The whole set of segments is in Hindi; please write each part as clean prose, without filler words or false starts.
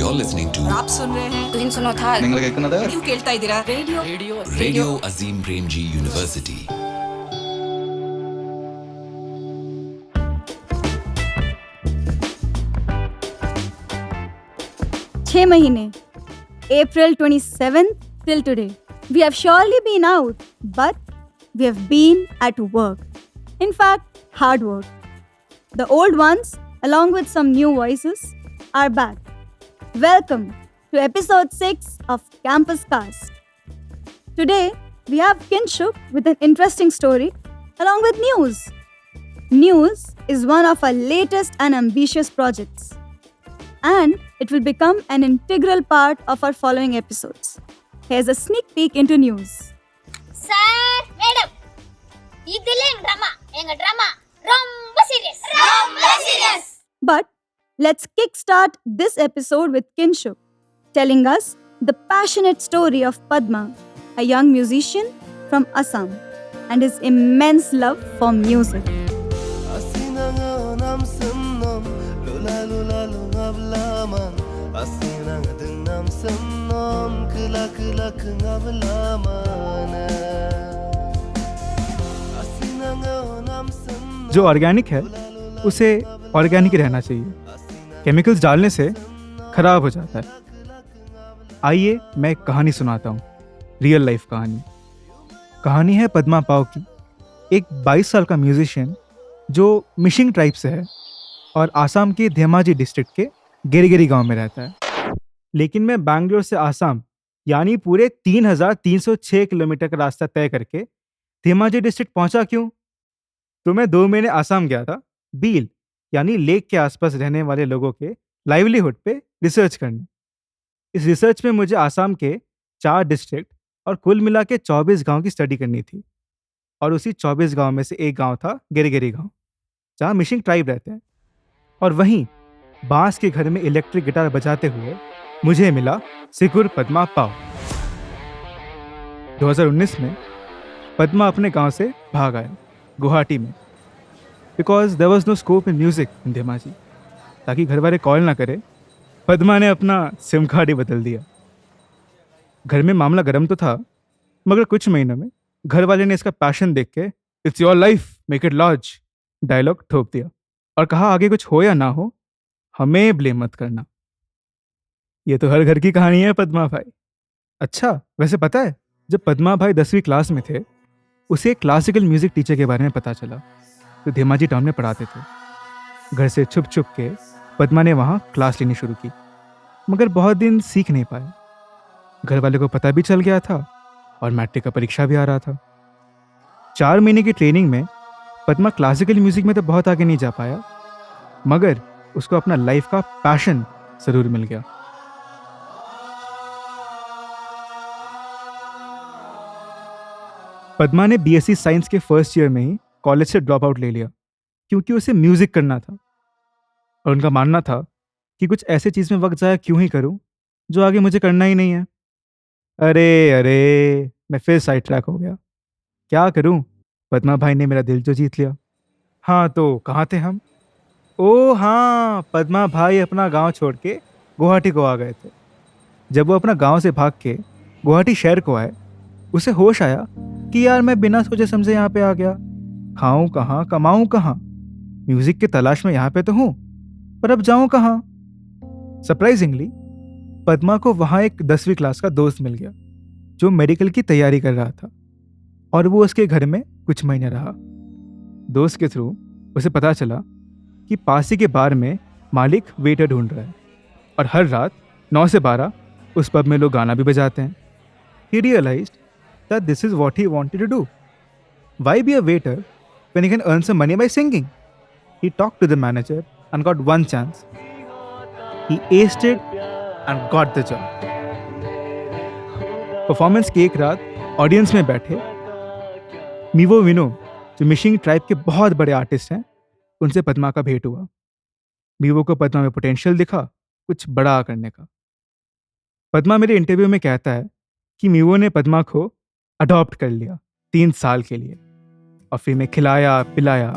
You're listening to आप सुन रहे हैं तुम सुनो था നിങ്ങൾ കേൾക്കുന്നത് क्यों केल्ता Indira Radio Azim Premji University. 6 महीने April 27th till today. We have surely been out, but we have been at work. In fact, hard work. The old ones, along with some new voices, are back. Welcome to episode 6 of Campus Cast. Today, we have Kinshuk with an interesting story along with news. News is one of our latest and ambitious projects, and it will become an integral part of our following episodes. Here's a sneak peek into news. Sir madam இதுல எங்க drama ரொம்ப serious But let's kickstart this episode with Kinshuk telling us the passionate story of Padma, a young musician from Assam, and his immense love for music. जो ऑर्गेनिक है उसे ऑर्गेनिक ही रहना चाहिए, केमिकल्स डालने से खराब हो जाता है। आइए मैं एक कहानी सुनाता हूँ, रियल लाइफ कहानी। कहानी है पद्मा पाव की, एक 22 साल का म्यूजिशियन जो मिशिंग ट्राइब से है और आसाम के धेमाजी डिस्ट्रिक्ट के गिरिगिरी गांव में रहता है। लेकिन मैं बैंगलोर से आसाम यानी पूरे 3,306 किलोमीटर का रास्ता तय करके धेमाजी डिस्ट्रिक्ट पहुंचा क्यों? तो मैं 2 महीने आसाम गया था, बील यानी लेक के आसपास रहने वाले लोगों के लाइवलीहुड पे रिसर्च करने। इस रिसर्च में मुझे आसाम के 4 डिस्ट्रिक्ट और कुल मिला के 24 गाँव की स्टडी करनी थी। और उसी 24 गाँव में से एक गाँव था गिरिगिरी गाँव, जहाँ मिशिंग ट्राइब रहते हैं। और वहीं बांस के घर में इलेक्ट्रिक गिटार बजाते हुए मुझे मिला सिकुर पद्मा पाव। 2019 में पद्मा अपने गांव से भाग आया गुवाहाटी में, because there was no scope in music in Dhemaji. ताकि घर वाले कॉल ना करे, पद्मा ने अपना सिम कार्ड ही बदल दिया। घर में मामला गर्म तो था, मगर कुछ महीनों में घर वाले ने इसका पैशन देख के it's your life, make it large dialogue ठोक दिया और कहा आगे कुछ हो या ना हो, हमें ब्लेम मत करना। ये तो हर घर की कहानी है पद्मा भाई। अच्छा, वैसे पता है, जब पद्मा भाई 10वीं क्लास में थे, उसे एक क्लासिकल म्यूजिक टीचर के बारे में पता चला जो धेमाजी टाउन में पढ़ाते थे। घर से छुप छुप के पद्मा ने वहाँ क्लास लेनी शुरू की, मगर बहुत दिन सीख नहीं पाया। घर वाले को पता भी चल गया था और मैट्रिक का परीक्षा भी आ रहा था। 4 महीने की ट्रेनिंग में पद्मा क्लासिकल म्यूजिक में तो बहुत आगे नहीं जा पाया, मगर उसको अपना लाइफ का पैशन जरूर मिल गया। पद्मा ने बीएससी साइंस के फर्स्ट ईयर में ही कॉलेज से ड्रॉप आउट ले लिया, क्योंकि उसे म्यूजिक करना था। और उनका मानना था कि कुछ ऐसे चीज में वक्त जाया क्यों ही करूं जो आगे मुझे करना ही नहीं है। अरे मैं फिर साइड ट्रैक हो गया। क्या करूं? पद्मा भाई ने मेरा दिल जो जीत लिया। हाँ, तो कहाँ थे हम? ओ हाँ, पद्मा भाई अपना गांव छोड़ के गुवाहाटी को आ गए थे। जब वो अपना गांव से भाग के गुवाहाटी शहर को आए, उसे होश आया कि यार मैं बिना सोचे समझे यहाँ पे आ गया। खाऊं कहाँ, कमाऊं कहाँ? म्यूजिक की तलाश में यहाँ पे तो हूँ, पर अब जाऊं कहाँ? सरप्राइजिंगली पद्मा को वहाँ एक 10वीं क्लास का दोस्त मिल गया जो मेडिकल की तैयारी कर रहा था, और वो उसके घर में कुछ महीने रहा। दोस्त के थ्रू उसे पता चला कि पास ही के बार में मालिक वेटर ढूंढ रहा है और हर रात 9 से 12 उस पब में लोग गाना भी बजाते हैं। He realized that this is what he wanted to do. Why be a waiter when he can earn some money by singing? He talked to the manager and got one chance. He aced it and got the job. Performance की एक रात ऑडियंस में बैठे मीवो विनो, जो मिशिंग ट्राइब के बहुत बड़े आर्टिस्ट हैं, उनसे पद्मा का भेंट हुआ। मीवो को पद्मा में पोटेंशियल दिखा कुछ बड़ा करने का। पद्मा मेरे इंटरव्यू में कहता है कि मीवो ने पद्मा को अडॉप्ट कर लिया 3 साल के लिए, और फिर में खिलाया पिलाया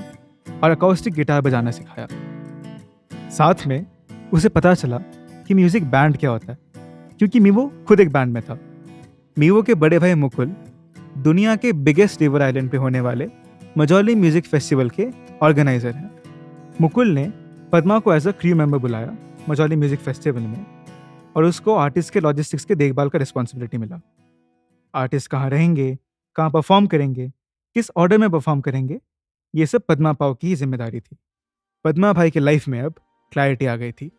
और अकॉस्टिक गिटार बजाना सिखाया। साथ में उसे पता चला कि म्यूजिक बैंड क्या होता है, क्योंकि मीवो खुद एक बैंड में था। मीवो के बड़े भाई मुकुल दुनिया के बिगेस्ट रिवर आइलैंड पे होने वाले मजौली म्यूजिक फेस्टिवल के ऑर्गेनाइजर हैं। मुकुल ने पद्मा को एज अ क्रू मेंबर बुलाया मजौली म्यूजिक फेस्टिवल में, और उसको आर्टिस्ट के लॉजिस्टिक्स के देखभाल का रिस्पॉन्सिबिलिटी मिला। आर्टिस्ट कहाँ रहेंगे, कहाँ परफॉर्म करेंगे, किस ऑर्डर में परफॉर्म करेंगे, ये सब पद्मा पाव की ही जिम्मेदारी थी। पद्मा भाई के लाइफ में अब क्लैरिटी आ गई थी।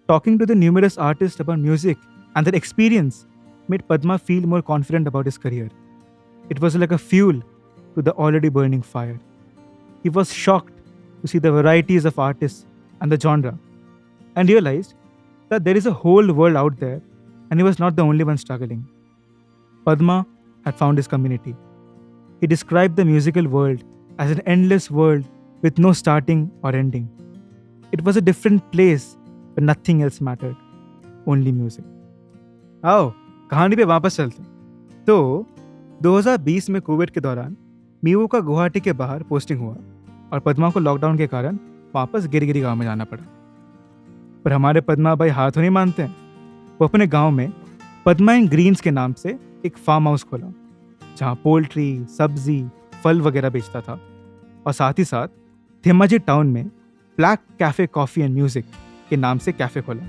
Talking to the numerous artist about music and that experience made Padma feel more confident about his career. It was like a fuel to the already burning fire. He was shocked to see the varieties of artists and the genre, and realized that there is a whole world out there and he was not the only one struggling. Padma had found his community. He described the musical world as an endless world with no starting or ending. It was a different place where nothing else mattered, only music. आओ कहानी पे वापस चलते हैं। तो 2020 में कोविड के दौरान मीवो का गुवाहाटी के बाहर पोस्टिंग हुआ और पद्मा को लॉकडाउन के कारण वापस गिरिगिरी गांव में जाना पड़ा। पर हमारे पद्मा भाई हाथ नहीं मानते हैं। वो अपने गांव में पद्मा इन ग्रीन्स के नाम से एक फार्म हाउस खोला, जहां पोल्ट्री, सब्जी, फल वगैरह बेचता था, और साथ ही साथ धेमाजी टाउन में black cafe coffee and music के नाम से कैफे खोला।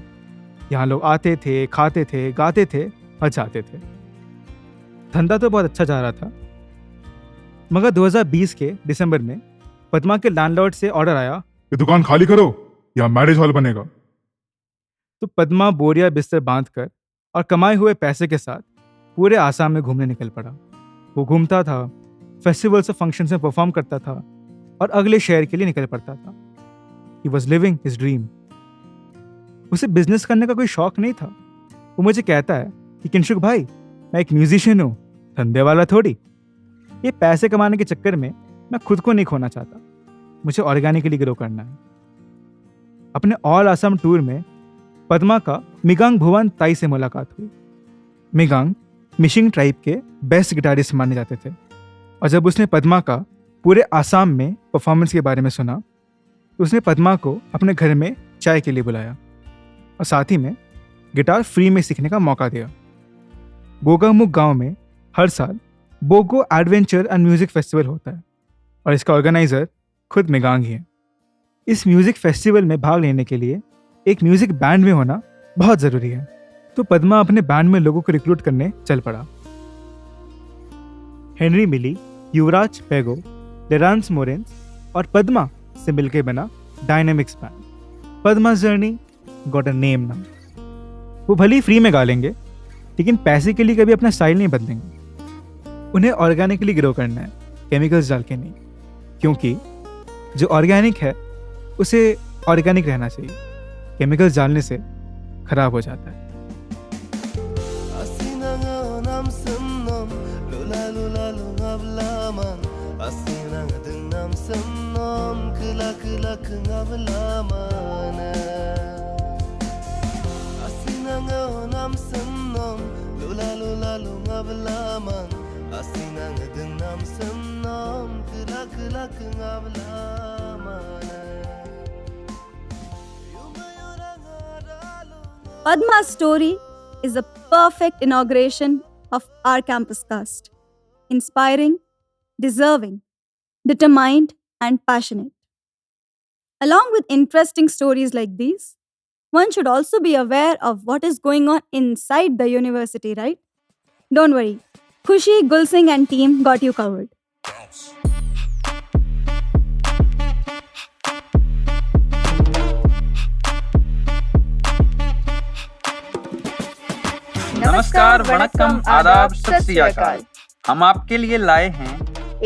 यहाँ लोग आते थे, खाते थे, गाते थे और जाते थे। धंधा तो बहुत अच्छा जा रहा था, मगर 2020 के दिसंबर में पद्मा के लैंडलॉर्ड से ऑर्डर आया, ये दुकान खाली करो, यहाँ मैरिज हॉल बनेगा। तो पद्मा बोरिया बिस्तर बांधकर और कमाए हुए पैसे के साथ पूरे आसाम में घूमने निकल पड़ा। वो घूमता था, फेस्टिवल्स और फंक्शंस में परफॉर्म करता था और अगले शहर के लिए निकल पड़ता था। He was living his dream. उसे बिजनेस करने का कोई शौक नहीं था। वो मुझे कहता है कि किंशुक भाई, मैं एक म्यूजिशियन हूँ, धंधे वाला थोड़ी। ये पैसे कमाने के चक्कर में मैं खुद को नहीं खोना चाहता, मुझे ऑर्गेनिकली ग्रो करना है। अपने ऑल आसाम टूर में पद्मा का मिगांग भुवन ताई से मुलाकात हुई। मिगांग मिशिंग ट्राइब के बेस्ट गिटारिस्ट माने जाते थे, और जब उसने पद्मा का पूरे आसाम में परफॉर्मेंस के बारे में सुना तो उसने पद्मा को अपने घर में चाय के लिए बुलाया और साथ ही में गिटार फ्री में सीखने का मौका दिया। गोगामुख गांव में हर साल बोगो एडवेंचर एंड म्यूजिक फेस्टिवल होता है और इसका ऑर्गेनाइजर खुद मिगांग ही है। इस म्यूजिक फेस्टिवल में भाग लेने के लिए एक म्यूजिक बैंड में होना बहुत ज़रूरी है, तो पद्मा अपने बैंड में लोगों को रिक्रूट करने चल पड़ा। हेनरी मिली, युवराज पेगो, डेरांस मोरेंस और पद्मा से मिलकर बना dynamics band. Padma journey got a name now. वो भले ही फ्री में गा लेंगे, लेकिन पैसे के लिए कभी अपना स्टाइल नहीं बदलेंगे। उन्हें ऑर्गेनिकली ग्रो करना है, केमिकल्स डाल के नहीं, क्योंकि जो ऑर्गेनिक है उसे ऑर्गेनिक रहना चाहिए, केमिकल्स डालने से खराब हो जाता है। Padma's story is a perfect inauguration of our campus cast. Inspiring, deserving, determined, and passionate. Along with interesting stories like these, one should also be aware of what is going on inside the university, right? Don't worry, Khushi, Gulsing, and team got you covered. नमस्कार, वणक्कम, आदाब, सत श्री अकाल। हम आपके लिए लाए हैं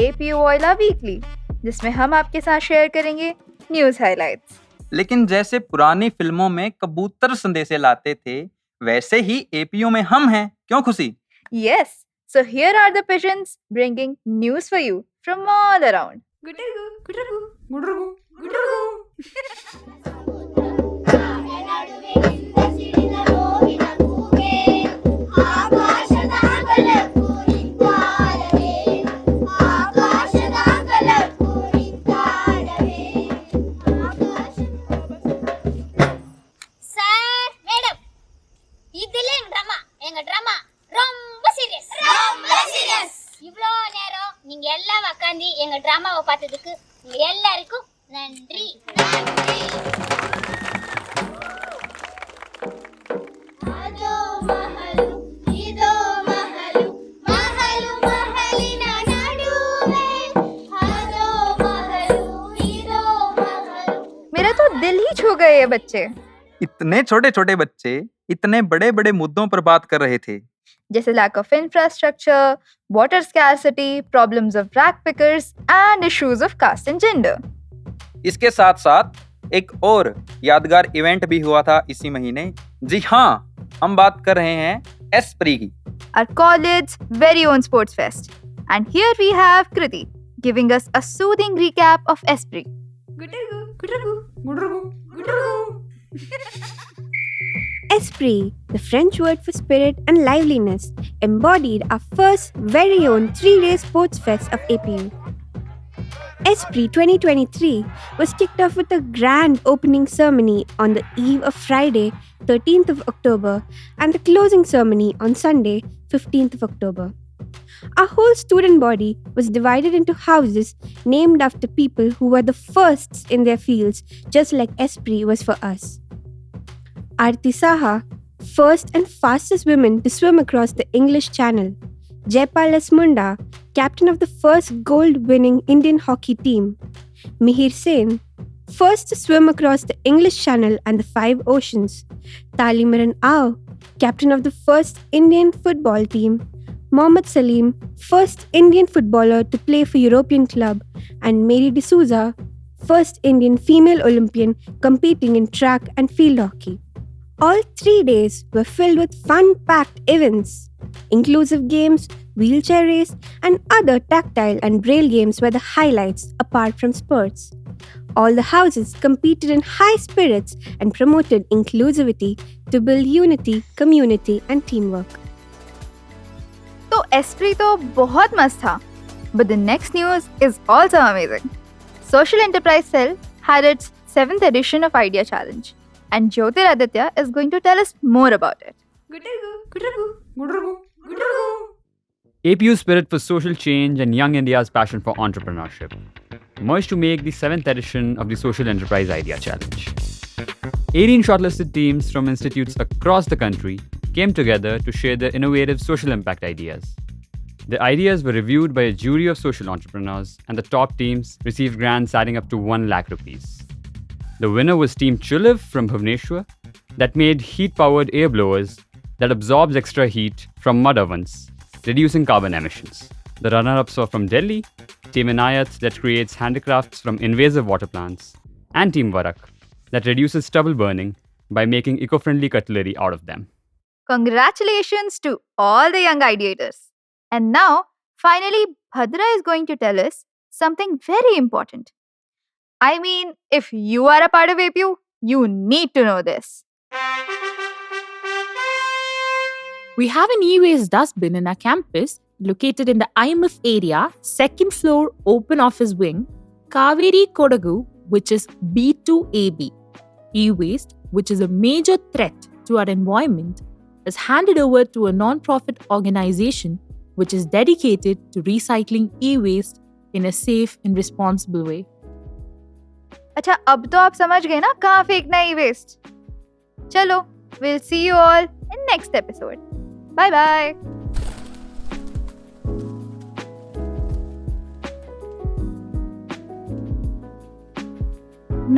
APU वॉयला वीकली, जिसमें हम आपके साथ शेयर करेंगे न्यूज हाइलाइट्स। लेकिन जैसे पुरानी फिल्मों में कबूतर संदेशे लाते थे, वैसे ही APU में हम हैं। क्यों खुशी? Yes, so here are the pigeons bringing news for you from all around. எங்க டிராமாவை பார்த்ததுக்கு உங்க எல்லாருக்கும் நன்றி. அதோ மஹலு இதோ மஹலு மஹலு மஹலின நடுவே அதோ மஹலு இதோ மஹலு. मेरा तो दिल ही छू गए ये बच्चे, इतने छोटे छोटे बच्चे इतने बड़े बड़े मुद्दों पर बात कर रहे थे, जैसे lack of infrastructure, water scarcity, problems of rag pickers and issues of caste and gender. इसके साथ साथ एक और यादगार इवेंट भी हुआ था इसी महीने. जी हाँ, हम बात कर रहे हैं एस्प्री की. Our college's very own sports fest. And here we have Kriti giving us a soothing recap of Esprit. Esprit, the French word for spirit and liveliness, embodied our first very own 3-day sports fest of APU. Esprit 2023 was kicked off with a grand opening ceremony on the eve of Friday, 13th of October, and the closing ceremony on Sunday, 15th of October. Our whole student body was divided into houses named after people who were the firsts in their fields, just like Esprit was for us. Aarti Saha, first and fastest woman to swim across the English Channel. Jaipal S. Munda, captain of the first gold-winning Indian hockey team. Mihir Sen, first to swim across the English Channel and the 5 oceans. Talimaran Ao, captain of the first Indian football team. Mohammad Salim, first Indian footballer to play for European club. And Mary D'Souza, first Indian female Olympian competing in track and field hockey. All 3 days were filled with fun-packed events. Inclusive games, wheelchair race, and other tactile and braille games were the highlights apart from sports. All the houses competed in high spirits and promoted inclusivity to build unity, community, and teamwork. तो Esprit तो बहुत मस्त था, but the next news is also amazing. Social Enterprise Cell had its 7th edition of Idea Challenge, and Jyotiraditya is going to tell us more about it. APU's spirit for social change and Young India's passion for entrepreneurship merged to make the 7th edition of the Social Enterprise Idea Challenge. 18 shortlisted teams from institutes across the country came together to share their innovative social impact ideas. The ideas were reviewed by a jury of social entrepreneurs, and the top teams received grants adding up to 1 lakh rupees. The winner was Team Chuliv from Bhubaneswar that made heat-powered air blowers that absorbs extra heat from mud ovens, reducing carbon emissions. The runner-ups were from Delhi, Team Inayat that creates handicrafts from invasive water plants, and Team Varak that reduces stubble burning by making eco-friendly cutlery out of them. Congratulations to all the young ideators. And now, finally, Bhadra is going to tell us something very important. I mean, if you are a part of APU, you need to know this. We have an e-waste dustbin in our campus located in the IMF area, 2nd floor open office wing, Kaveri Kodagu, which is B2AB. E-waste, which is a major threat to our environment, is handed over to a non-profit organization which is dedicated to recycling e-waste in a safe and responsible way. अच्छा, अब तो आप समझ गए ना कहाँ फेंकना है e-waste. चलो, we'll see you all in next episode. Bye bye.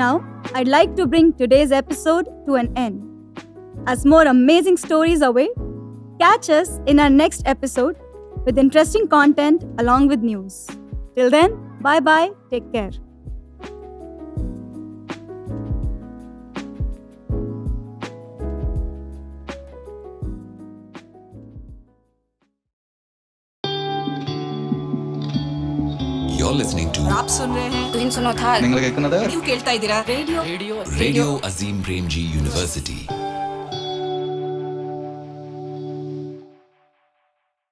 Now, I'd like to bring today's episode to an end. As more amazing stories await, catch us in our next episode with interesting content along with news. Till then, bye-bye, take care. You're listening to आप सुन रहे हैं ट्विन सुनो था നിങ്ങൾ കേൾക്കുന്നത് ನೀವು ಕೇಳ್ತಾ ಇದ್ದೀರಾ radio Radio Azim Premji University.